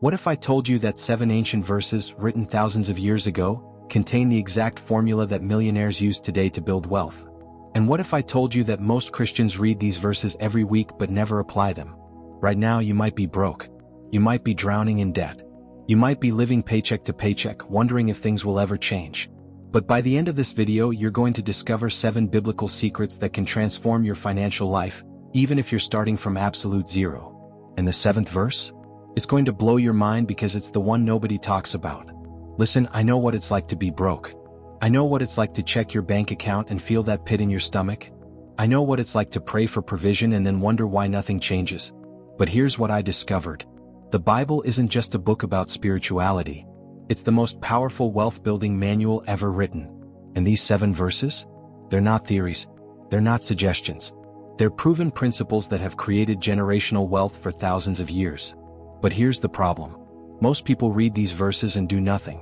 What if I told you that 7 ancient verses, written thousands of years ago, contain the exact formula that millionaires use today to build wealth? And what if I told you that most Christians read these verses every week but never apply them? Right now you might be broke. You might be drowning in debt. You might be living paycheck to paycheck, wondering if things will ever change. But by the end of this video, you're going to discover 7 biblical secrets that can transform your financial life, even if you're starting from absolute zero. And the 7th verse? It's going to blow your mind because it's the one nobody talks about. Listen, I know what it's like to be broke. I know what it's like to check your bank account and feel that pit in your stomach. I know what it's like to pray for provision and then wonder why nothing changes. But here's what I discovered. The Bible isn't just a book about spirituality. It's the most powerful wealth-building manual ever written. And these 7 verses? They're not theories. They're not suggestions. They're proven principles that have created generational wealth for thousands of years. But here's the problem. Most people read these verses and do nothing.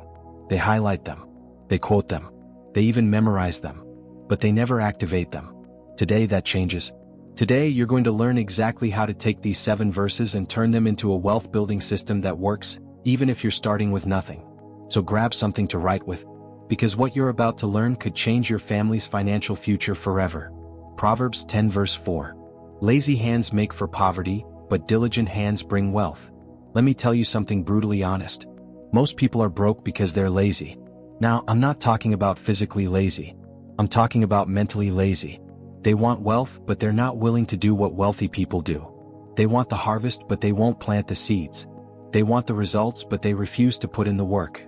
They highlight them. They quote them. They even memorize them. But they never activate them. Today that changes. Today you're going to learn exactly how to take these 7 verses and turn them into a wealth-building system that works, even if you're starting with nothing. So grab something to write with, because what you're about to learn could change your family's financial future forever. Proverbs 10 verse 4. Lazy hands make for poverty, but diligent hands bring wealth. Let me tell you something brutally honest. Most people are broke because they're lazy. Now, I'm not talking about physically lazy. I'm talking about mentally lazy. They want wealth, but they're not willing to do what wealthy people do. They want the harvest, but they won't plant the seeds. They want the results, but they refuse to put in the work.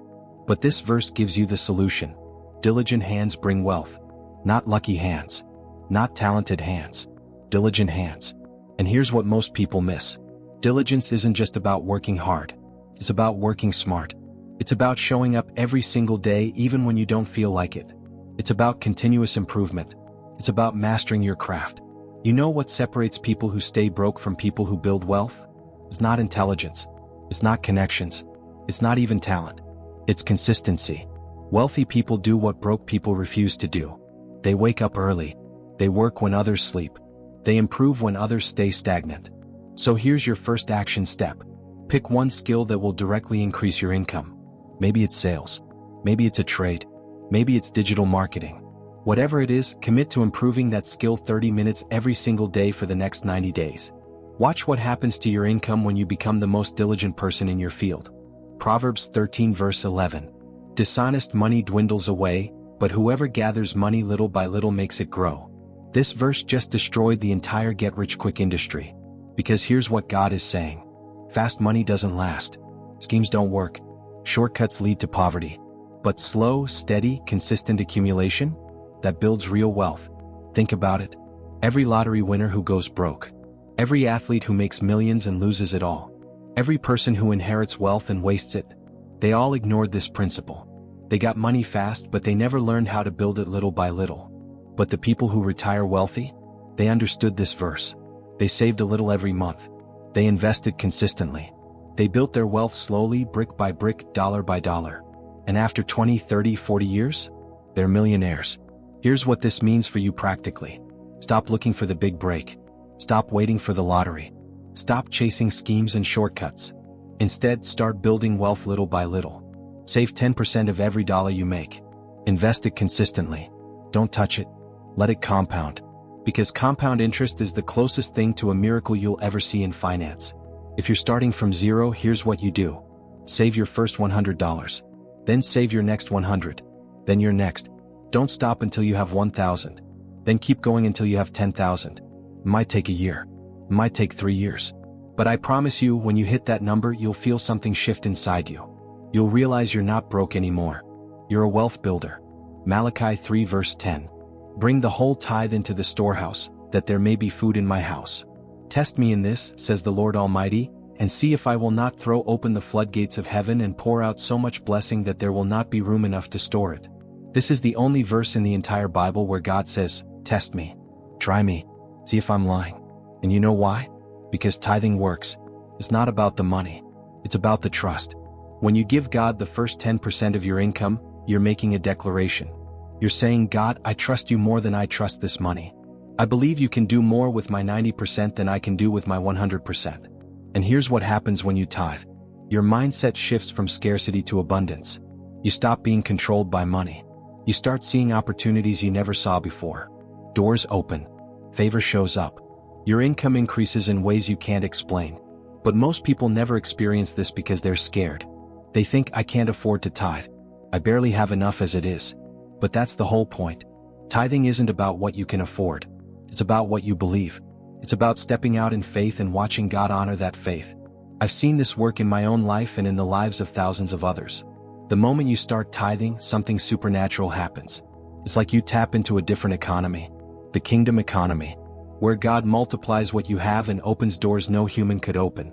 But this verse gives you the solution. Diligent hands bring wealth. Not lucky hands. Not talented hands. Diligent hands. And here's what most people miss. Diligence isn't just about working hard. It's about working smart. It's about showing up every single day even when you don't feel like it. It's about continuous improvement. It's about mastering your craft. You know what separates people who stay broke from people who build wealth? It's not intelligence. It's not connections. It's not even talent. It's consistency. Wealthy people do what broke people refuse to do. They wake up early. They work when others sleep. They improve when others stay stagnant. So here's your first action step. Pick one skill that will directly increase your income. Maybe it's sales. Maybe it's a trade. Maybe it's digital marketing. Whatever it is, commit to improving that skill 30 minutes every single day for the next 90 days. Watch what happens to your income when you become the most diligent person in your field. Proverbs 13 verse 11. Dishonest money dwindles away, but whoever gathers money little by little makes it grow. This verse just destroyed the entire get-rich-quick industry. Because here's what God is saying. Fast money doesn't last. Schemes don't work. Shortcuts lead to poverty. But slow, steady, consistent accumulation? That builds real wealth. Think about it. Every lottery winner who goes broke. Every athlete who makes millions and loses it all. Every person who inherits wealth and wastes it. They all ignored this principle. They got money fast, but they never learned how to build it little by little. But the people who retire wealthy? They understood this verse. They saved a little every month. They invested consistently. They built their wealth slowly, brick by brick, dollar by dollar. And after 20, 30, 40 years? They're millionaires. Here's what this means for you practically. Stop looking for the big break. Stop waiting for the lottery. Stop chasing schemes and shortcuts. Instead, start building wealth little by little. Save 10% of every dollar you make. Invest it consistently. Don't touch it. Let it compound. Because compound interest is the closest thing to a miracle you'll ever see in finance. If you're starting from zero, here's what you do. Save your first $100. Then save your next 100. Then your next. Don't stop until you have 1,000. Then keep going until you have 10,000. It might take a year. It might take 3 years. But I promise you, when you hit that number, you'll feel something shift inside you. You'll realize you're not broke anymore. You're a wealth builder. Malachi 3 verse 10. Bring the whole tithe into the storehouse, that there may be food in my house. Test me in this, says the Lord Almighty, and see if I will not throw open the floodgates of heaven and pour out so much blessing that there will not be room enough to store it. This is the only verse in the entire Bible where God says, test me. Try me. See if I'm lying. And you know why? Because tithing works. It's not about the money. It's about the trust. When you give God the first 10% of your income, you're making a declaration. You're saying, God, I trust you more than I trust this money. I believe you can do more with my 90% than I can do with my 100%. And here's what happens when you tithe. Your mindset shifts from scarcity to abundance. You stop being controlled by money. You start seeing opportunities you never saw before. Doors open. Favor shows up. Your income increases in ways you can't explain. But most people never experience this because they're scared. They think, I can't afford to tithe. I barely have enough as it is. But that's the whole point. Tithing isn't about what you can afford. It's about what you believe. It's about stepping out in faith and watching God honor that faith. I've seen this work in my own life and in the lives of thousands of others. The moment you start tithing, something supernatural happens. It's like you tap into a different economy, the kingdom economy, where God multiplies what you have and opens doors no human could open.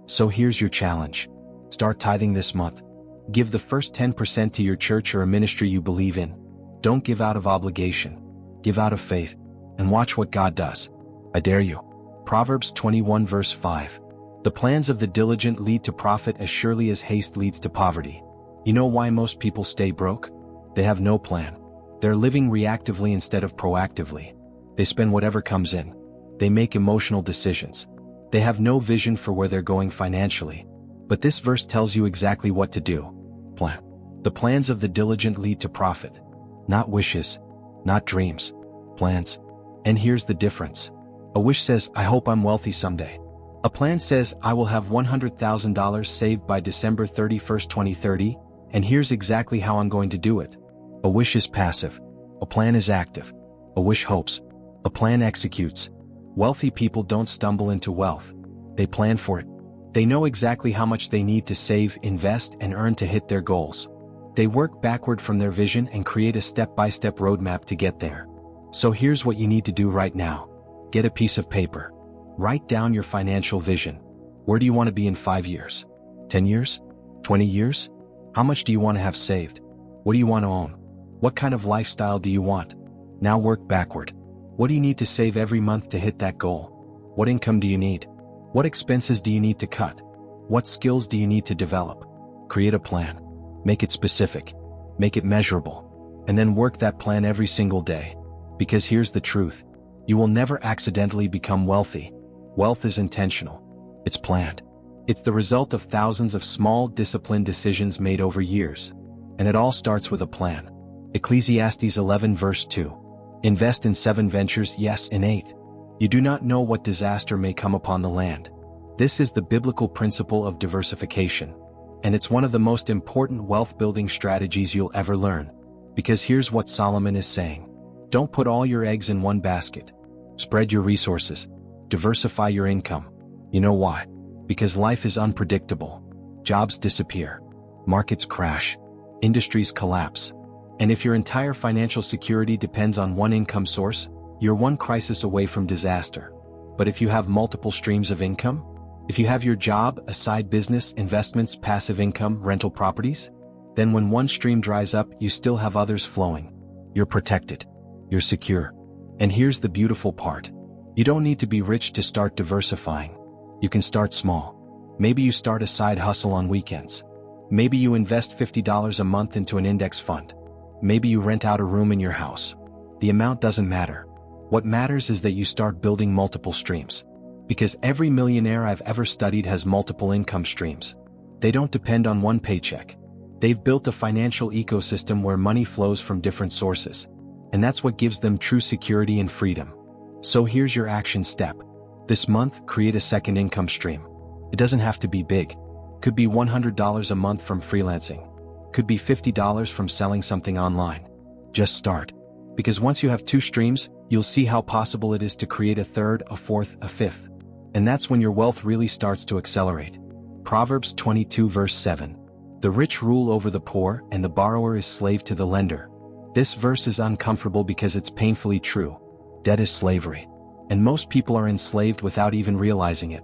So here's your challenge. Start tithing this month. Give the first 10% to your church or a ministry you believe in. Don't give out of obligation. Give out of faith. And watch what God does. I dare you. Proverbs 21 verse 5. The plans of the diligent lead to profit as surely as haste leads to poverty. You know why most people stay broke? They have no plan. They're living reactively instead of proactively. They spend whatever comes in. They make emotional decisions. They have no vision for where they're going financially. But this verse tells you exactly what to do. Plan. The plans of the diligent lead to profit. Not wishes. Not dreams. Plans. And here's the difference. A wish says, I hope I'm wealthy someday. A plan says, I will have $100,000 saved by December 31st, 2030, and here's exactly how I'm going to do it. A wish is passive. A plan is active. A wish hopes. A plan executes. Wealthy people don't stumble into wealth. They plan for it. They know exactly how much they need to save, invest, and earn to hit their goals. They work backward from their vision and create a step-by-step roadmap to get there. So here's what you need to do right now. Get a piece of paper. Write down your financial vision. Where do you want to be in 5 years? 10 years? 20 years? How much do you want to have saved? What do you want to own? What kind of lifestyle do you want? Now work backward. What do you need to save every month to hit that goal? What income do you need? What expenses do you need to cut? What skills do you need to develop? Create a plan. Make it specific. Make it measurable. And then work that plan every single day. Because here's the truth. You will never accidentally become wealthy. Wealth is intentional. It's planned. It's the result of thousands of small, disciplined decisions made over years. And it all starts with a plan. Ecclesiastes 11 verse 2. Invest in 7 ventures, yes, in 8. You do not know what disaster may come upon the land. This is the biblical principle of diversification. And it's one of the most important wealth-building strategies you'll ever learn. Because here's what Solomon is saying. Don't put all your eggs in one basket. Spread your resources. Diversify your income. You know why? Because life is unpredictable. Jobs disappear. Markets crash. Industries collapse. And if your entire financial security depends on one income source, you're one crisis away from disaster. But if you have multiple streams of income, if you have your job, a side business, investments, passive income, rental properties, then when one stream dries up, you still have others flowing. You're protected. You're secure. And here's the beautiful part. You don't need to be rich to start diversifying. You can start small. Maybe you start a side hustle on weekends. Maybe you invest $50 a month into an index fund. Maybe you rent out a room in your house. The amount doesn't matter. What matters is that you start building multiple streams. Because every millionaire I've ever studied has multiple income streams. They don't depend on one paycheck. They've built a financial ecosystem where money flows from different sources. And that's what gives them true security and freedom. So here's your action step. This month, create a second income stream. It doesn't have to be big. Could be $100 a month from freelancing. Could be $50 from selling something online. Just start. Because once you have 2 streams, you'll see how possible it is to create a third, a fourth, a fifth. And that's when your wealth really starts to accelerate. Proverbs 22 verse 7. The rich rule over the poor, and the borrower is slave to the lender. This verse is uncomfortable because it's painfully true. Debt is slavery. And most people are enslaved without even realizing it.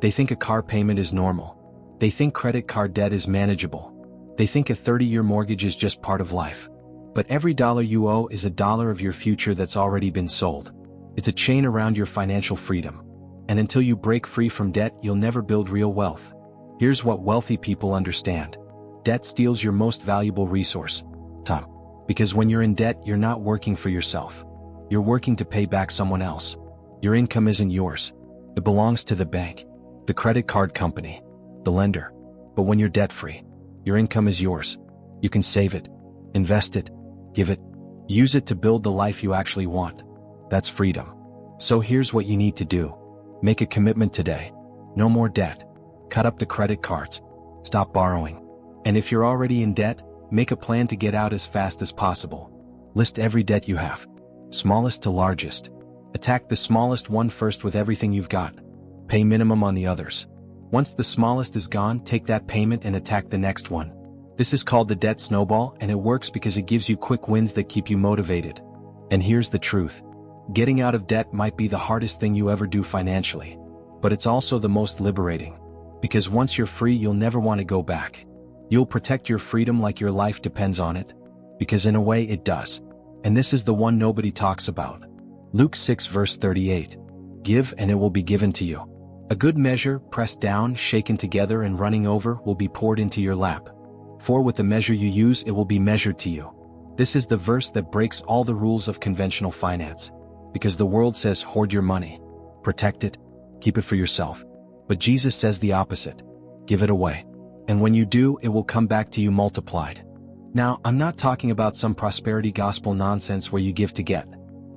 They think a car payment is normal. They think credit card debt is manageable. They think a 30-year mortgage is just part of life. But every dollar you owe is a dollar of your future that's already been sold. It's a chain around your financial freedom. And until you break free from debt, you'll never build real wealth. Here's what wealthy people understand. Debt steals your most valuable resource, time. Because when you're in debt, you're not working for yourself. You're working to pay back someone else. Your income isn't yours. It belongs to the bank, the credit card company, the lender. But when you're debt-free, your income is yours. You can save it, invest it, give it, use it to build the life you actually want. That's freedom. So here's what you need to do. Make a commitment today. No more debt. Cut up the credit cards. Stop borrowing. And if you're already in debt, make a plan to get out as fast as possible. List every debt you have, smallest to largest. Attack the smallest one first with everything you've got. Pay minimum on the others. Once the smallest is gone, take that payment and attack the next one. This is called the debt snowball, and it works because it gives you quick wins that keep you motivated. And here's the truth. Getting out of debt might be the hardest thing you ever do financially. But it's also the most liberating. Because once you're free, you'll never want to go back. You'll protect your freedom like your life depends on it. Because in a way it does. And this is the one nobody talks about. Luke 6 verse 38. Give and it will be given to you. A good measure, pressed down, shaken together and running over, will be poured into your lap. For with the measure you use, it will be measured to you. This is the verse that breaks all the rules of conventional finance. Because the world says hoard your money. Protect it. Keep it for yourself. But Jesus says the opposite. Give it away. And when you do, it will come back to you multiplied. Now, I'm not talking about some prosperity gospel nonsense where you give to get.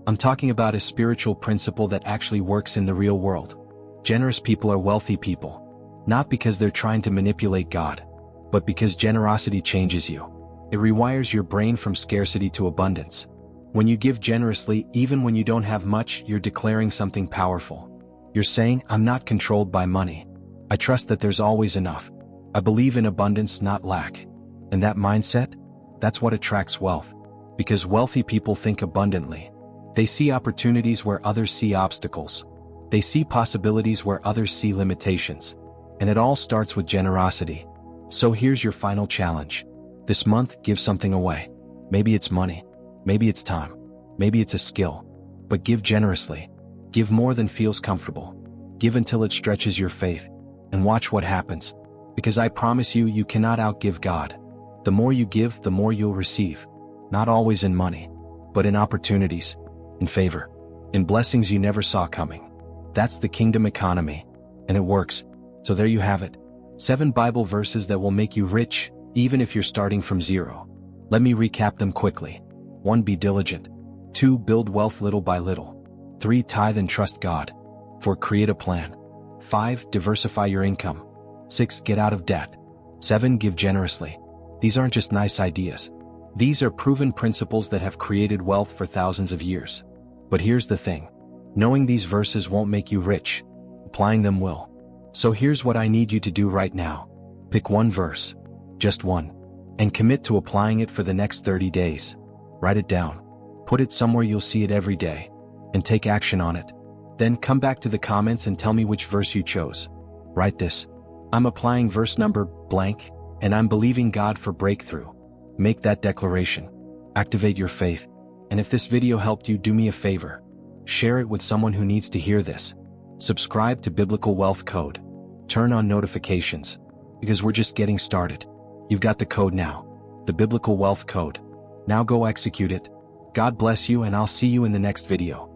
I'm talking about a spiritual principle that actually works in the real world. Generous people are wealthy people. Not because they're trying to manipulate God, but because generosity changes you. It rewires your brain from scarcity to abundance. When you give generously, even when you don't have much, you're declaring something powerful. You're saying, I'm not controlled by money. I trust that there's always enough. I believe in abundance, not lack. And that mindset? That's what attracts wealth. Because wealthy people think abundantly. They see opportunities where others see obstacles. They see possibilities where others see limitations. And it all starts with generosity. So here's your final challenge. This month, give something away. Maybe it's money. Maybe it's time. Maybe it's a skill. But give generously. Give more than feels comfortable. Give until it stretches your faith. And watch what happens. Because I promise you, you cannot outgive God. The more you give, the more you'll receive. Not always in money, but in opportunities, in favor, in blessings you never saw coming. That's the kingdom economy. And it works. So there you have it. 7 Bible verses that will make you rich, even if you're starting from zero. Let me recap them quickly. 1. Be diligent. 2. Build wealth little by little. 3. Tithe and trust God. 4. Create a plan. 5. Diversify your income. 6. Get out of debt. 7. Give generously. These aren't just nice ideas. These are proven principles that have created wealth for thousands of years. But here's the thing. Knowing these verses won't make you rich. Applying them will. So here's what I need you to do right now. Pick one verse. Just one. And commit to applying it for the next 30 days. Write it down. Put it somewhere you'll see it every day. And take action on it. Then come back to the comments and tell me which verse you chose. Write this. I'm applying verse number blank, and I'm believing God for breakthrough. Make that declaration. Activate your faith. And if this video helped you, do me a favor. Share it with someone who needs to hear this. Subscribe to Biblical Wealth Code. Turn on notifications. Because we're just getting started. You've got the code now. The Biblical Wealth Code. Now go execute it. God bless you, and I'll see you in the next video.